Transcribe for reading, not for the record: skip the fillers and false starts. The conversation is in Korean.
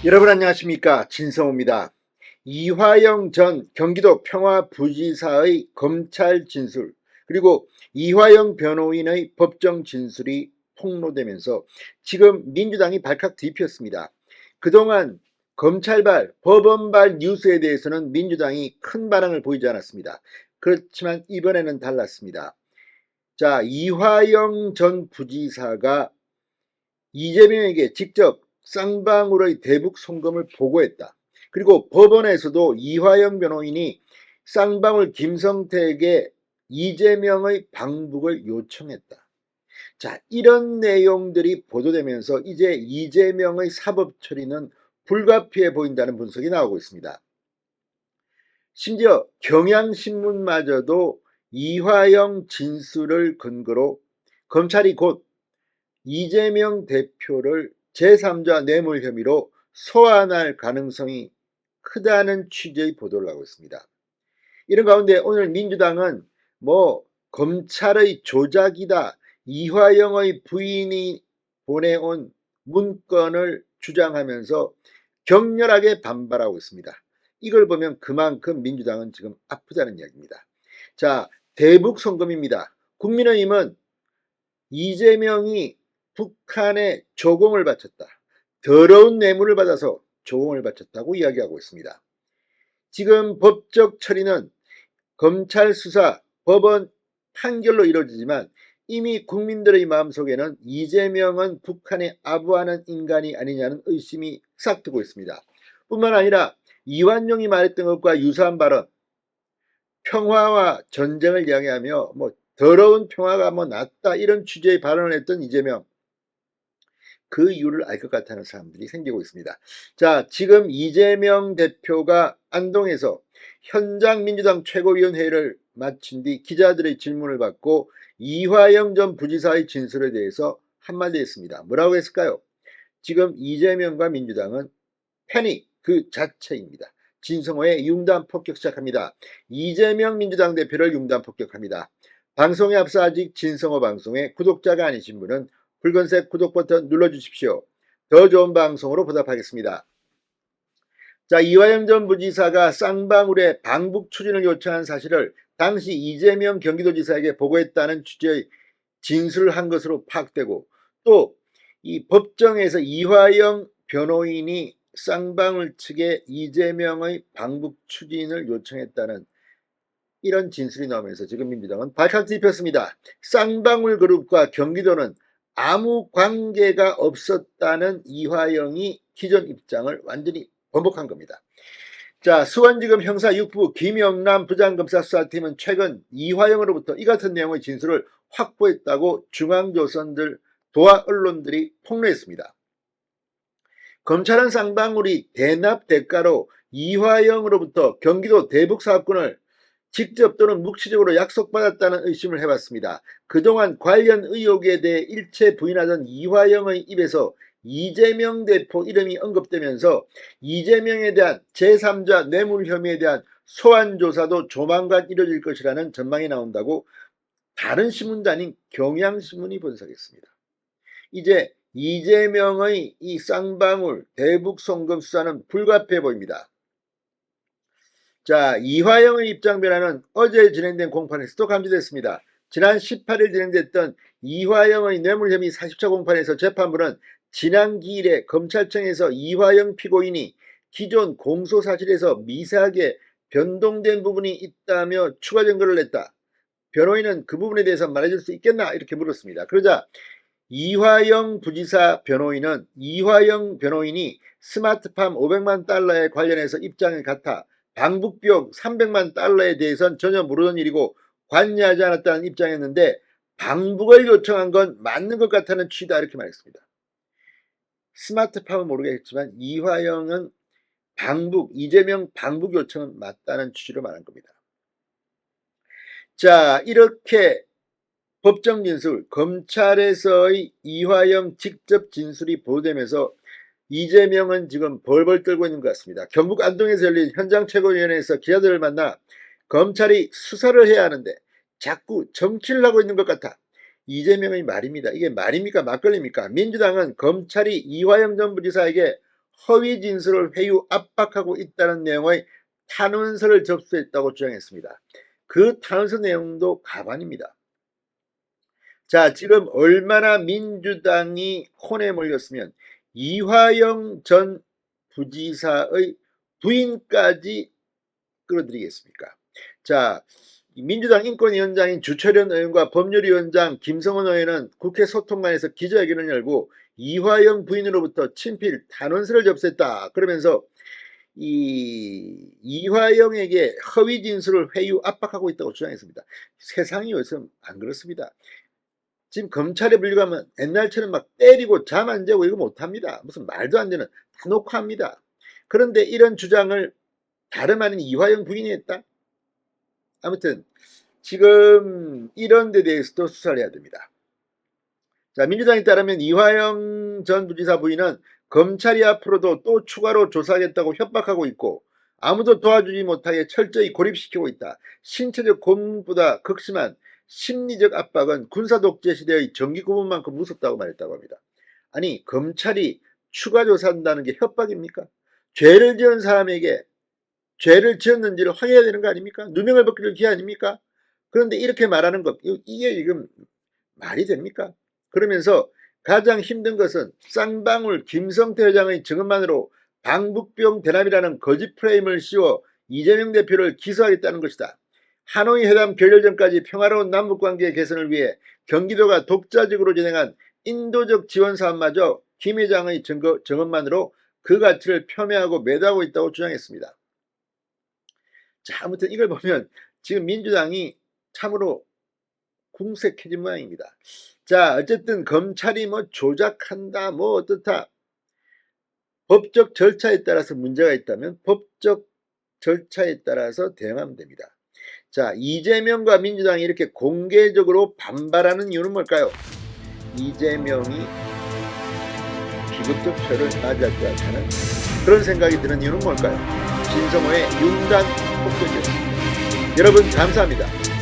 여러분 안녕하십니까, 진성호입니다. 이화영 전 경기도 평화부지사의 검찰 진술, 그리고 이화영 변호인의 법정 진술이 폭로되면서 지금 민주당이 발칵 뒤폈습니다. 그동안 검찰발, 법원발 뉴스에 대해서는 민주당이 큰 반응을 보이지 않았습니다. 그렇지만 이번에는 달랐습니다. 자, 이화영 전 부지사가 이재명에게 직접 쌍방울의 대북 송금을 보고했다. 그리고 법원에서도 이화영 변호인이 쌍방울 김성태에게 이재명의 방북을 요청했다. 자, 이런 내용들이 보도되면서 이제 이재명의 사법 처리는 불가피해 보인다는 분석이 나오고 있습니다. 심지어 경향신문마저도 이화영 진술을 근거로 검찰이 곧 이재명 대표를 제3자 뇌물 혐의로 소환할 가능성이 크다는 취지의 보도를 하고 있습니다. 이런 가운데 오늘 민주당은 검찰의 조작이다, 이화영의 부인이 보내온 문건을 주장하면서 격렬하게 반발하고 있습니다. 이걸 보면 그만큼 민주당은 지금 아프다는 이야기입니다. 자, 대북 송금입니다. 국민의힘은 이재명이 북한에 조공을 바쳤다, 더러운 뇌물을 받아서 조공을 바쳤다고 이야기하고 있습니다. 지금 법적 처리는 검찰 수사, 법원 판결로 이루어지지만 이미 국민들의 마음속에는 이재명은 북한에 아부하는 인간이 아니냐는 의심이 싹트고 있습니다. 뿐만 아니라 이완용이 말했던 것과 유사한 발언, 평화와 전쟁을 이야기하며 더러운 평화가 낫다, 이런 취지의 발언을 했던 이재명, 그 이유를 알 것 같다는 사람들이 생기고 있습니다. 자, 지금 이재명 대표가 안동에서 현장 민주당 최고위원회의를 마친 뒤 기자들의 질문을 받고 이화영 전 부지사의 진술에 대해서 한마디 했습니다. 뭐라고 했을까요? 지금 이재명과 민주당은 패닉 그 자체입니다. 진성호의 융단 폭격 시작합니다. 이재명 민주당 대표를 융단 폭격합니다. 방송에 앞서 아직 진성호 방송에 구독자가 아니신 분은 붉은색 구독 버튼 눌러주십시오. 더 좋은 방송으로 보답하겠습니다. 자, 이화영 전 부지사가 쌍방울의 방북 추진을 요청한 사실을 당시 이재명 경기도지사에게 보고했다는 취지의 진술을 한 것으로 파악되고, 또 이 법정에서 이화영 변호인이 쌍방울 측에 이재명의 방북 추진을 요청했다는 이런 진술이 나오면서 지금 민주당은 발칵 뒤폈습니다. 쌍방울 그룹과 경기도는 아무 관계가 없었다는 이화영이 기존 입장을 완전히 번복한 겁니다. 자, 수원지검 형사 6부 김영남 부장검사 수사팀은 최근 이화영으로부터 이 같은 내용의 진술을 확보했다고 중앙조선들, 도하 언론들이 폭로했습니다. 검찰은 쌍방울이 대납 대가로 이화영으로부터 경기도 대북사업권을 직접 또는 묵시적으로 약속받았다는 의심을 해봤습니다. 그동안 관련 의혹에 대해 일체 부인하던 이화영의 입에서 이재명 대표 이름이 언급되면서 이재명에 대한 제3자 뇌물 혐의에 대한 소환 조사도 조만간 이뤄질 것이라는 전망이 나온다고 다른 신문도 아닌 경향신문이 분석했습니다. 이제 이재명의 이 쌍방울 대북 송금 수사는 불가피해 보입니다. 자, 이화영의 입장 변화는 어제 진행된 공판에서도 감지됐습니다. 지난 18일 진행됐던 이화영의 뇌물 혐의 40차 공판에서 재판부는 지난 기일에 검찰청에서 이화영 피고인이 기존 공소 사실에서 미세하게 변동된 부분이 있다며 추가 증거를 냈다. 변호인은 그 부분에 대해서 말해줄 수 있겠나? 이렇게 물었습니다. 그러자 이화영 부지사 변호인은 이화영 변호인이 스마트팜 500만 달러에 관련해서 입장이 같아 방북 비용 300만 달러에 대해선 전혀 모르던 일이고 관여하지 않았다는 입장이었는데 방북을 요청한 건 맞는 것 같다는 취지다, 이렇게 말했습니다. 스마트팜은 모르겠지만 이화영은 이재명 방북 요청은 맞다는 취지로 말한 겁니다. 자, 이렇게 법정 진술, 검찰에서의 이화영 직접 진술이 보도되면서 이재명은 지금 벌벌 떨고 있는 것 같습니다. 경북 안동에서 열린 현장 최고위원회에서 기자들을 만나 검찰이 수사를 해야 하는데 자꾸 정치를 하고 있는 것 같아. 이재명의 말입니다. 이게 말입니까? 막걸리입니까? 민주당은 검찰이 이화영 전 부지사에게 허위 진술을 회유 압박하고 있다는 내용의 탄원서를 접수했다고 주장했습니다. 그 탄원서 내용도 가관입니다. 자, 지금 얼마나 민주당이 혼에 몰렸으면 이화영 전 부지사의 부인까지 끌어들이겠습니까? 자, 민주당 인권위원장인 주철현 의원과 법률위원장 김성원 의원은 국회 소통관에서 기자회견을 열고 이화영 부인으로부터 친필 탄원서를 접수했다. 그러면서 이화영에게 허위 진술을 회유 압박하고 있다고 주장했습니다. 세상이 요즘 안 그렇습니다. 지금 검찰에 불려가면 옛날처럼 막 때리고 잠 안 자고 이거 못합니다. 무슨 말도 안 되는 다 녹화합니다. 그런데 이런 주장을 다름 아닌 이화영 부인이 했다? 아무튼 지금 이런 데 대해서도 수사를 해야 됩니다. 자, 민주당에 따르면 이화영 전 부지사 부인은 검찰이 앞으로도 또 추가로 조사하겠다고 협박하고 있고 아무도 도와주지 못하게 철저히 고립시키고 있다. 신체적 고문보다 극심한 심리적 압박은 군사독재 시대의 정기고문만큼 무섭다고 말했다고 합니다. 아니, 검찰이 추가 조사한다는 게 협박입니까? 죄를 지은 사람에게 죄를 지었는지를 확인해야 되는 거 아닙니까? 누명을 벗기는 기회 아닙니까? 그런데 이렇게 말하는 것, 이게 지금 말이 됩니까? 그러면서 가장 힘든 것은 쌍방울 김성태 회장의 증언만으로 방북병 대남이라는 거짓 프레임을 씌워 이재명 대표를 기소하겠다는 것이다. 하노이 회담 결렬 전까지 평화로운 남북관계 개선을 위해 경기도가 독자적으로 진행한 인도적 지원 사업마저 김 회장의 증언만으로 그 가치를 폄훼하고 매도하고 있다고 주장했습니다. 자, 아무튼 이걸 보면 지금 민주당이 참으로 궁색해진 모양입니다. 자, 어쨌든 검찰이 뭐 조작한다, 뭐 어떻다. 법적 절차에 따라서 문제가 있다면 법적 절차에 따라서 대응하면 됩니다. 자, 이재명과 민주당이 이렇게 공개적으로 반발하는 이유는 뭘까요? 이재명이 비극적 처를 맞이할 것 같다는 그런 생각이 드는 이유는 뭘까요? 신성호의 융단 폭격이었습니다. 여러분 감사합니다.